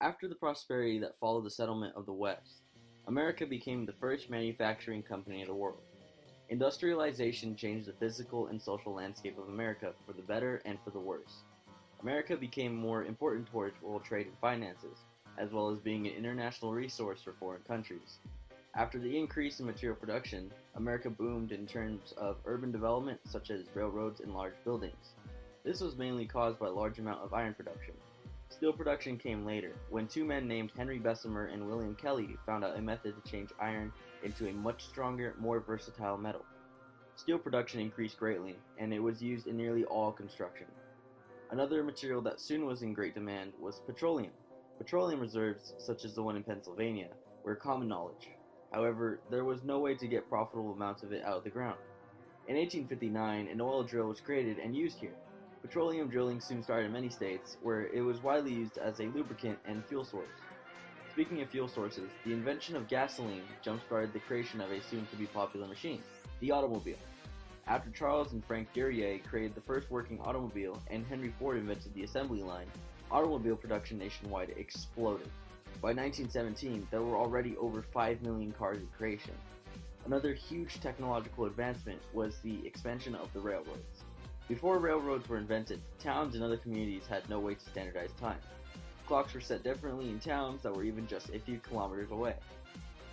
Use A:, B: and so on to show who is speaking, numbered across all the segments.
A: After the prosperity that followed the settlement of the West, America became the first manufacturing company in the world. Industrialization changed the physical and social landscape of America for the better and for the worse. America became more important towards world trade and finances, as well as being an international resource for foreign countries. After the increase in material production, America boomed in terms of urban development such as railroads and large buildings. This was mainly caused by a large amount of iron production. Steel production came later, when two men named Henry Bessemer and William Kelly found out a method to change iron into a much stronger, more versatile metal. Steel production increased greatly, and it was used in nearly all construction. Another material that soon was in great demand was petroleum. Petroleum reserves, such as the one in Pennsylvania, were common knowledge. However, there was no way to get profitable amounts of it out of the ground. In 1859, an oil drill was created and used here. Petroleum drilling soon started in many states, where it was widely used as a lubricant and fuel source. Speaking of fuel sources, the invention of gasoline jump-started the creation of a soon-to-be popular machine, the automobile. After Charles and Frank Duryea created the first working automobile and Henry Ford invented the assembly line, automobile production nationwide exploded. By 1917, there were already over 5 million cars in creation. Another huge technological advancement was the expansion of the railroads. Before railroads were invented, towns and other communities had no way to standardize time. Clocks were set differently in towns that were even just a few kilometers away.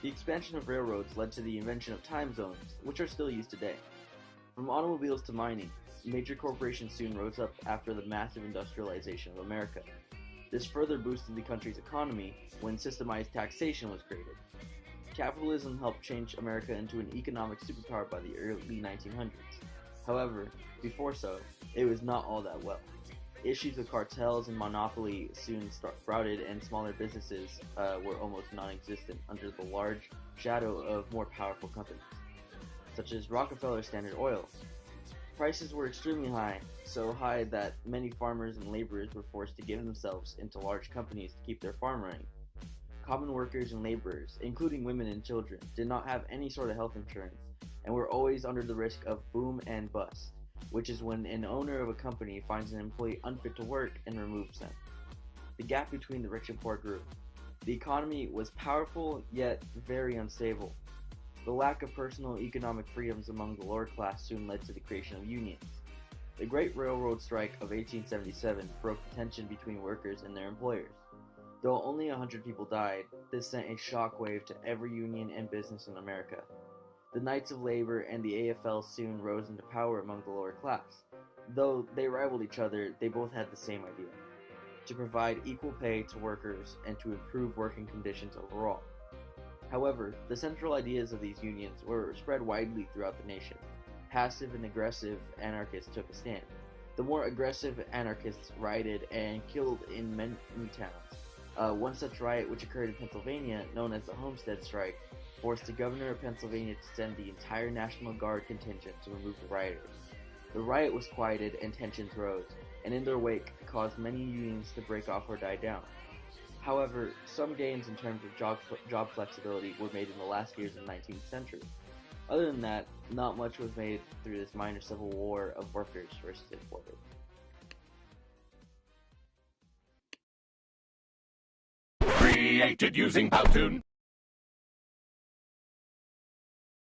A: The expansion of railroads led to the invention of time zones, which are still used today. From automobiles to mining, major corporations soon rose up after the massive industrialization of America. This further boosted the country's economy when systemized taxation was created. Capitalism helped change America into an economic superpower by the early 1900s. However, before so, it was not all that well. Issues of cartels and monopoly soon sprouted, and smaller businesses were almost non-existent under the large shadow of more powerful companies, such as Rockefeller Standard Oil. Prices were extremely high, so high that many farmers and laborers were forced to give themselves into large companies to keep their farm running. Common workers and laborers, including women and children, did not have any sort of health insurance and were always under the risk of boom and bust, which is when an owner of a company finds an employee unfit to work and removes them. The gap between the rich and poor grew. The economy was powerful yet very unstable. The lack of personal economic freedoms among the lower class soon led to the creation of unions. The Great Railroad Strike of 1877 broke the tension between workers and their employers. Though only 100 people died, this sent a shockwave to every union and business in America. The Knights of Labor and the AFL soon rose into power among the lower class. Though they rivaled each other, they both had the same idea: to provide equal pay to workers and to improve working conditions overall. However, the central ideas of these unions were spread widely throughout the nation. Passive and aggressive anarchists took a stand. The more aggressive anarchists rioted and killed in many towns. One such riot, which occurred in Pennsylvania, known as the Homestead Strike, forced the governor of Pennsylvania to send the entire National Guard contingent to remove the rioters. The riot was quieted and tensions rose, and in their wake caused many unions to break off or die down. However, some gains in terms of job flexibility were made in the last years of the 19th century. Other than that, not much was made through this minor civil war of workers versus employers.
B: Created using Powtoon.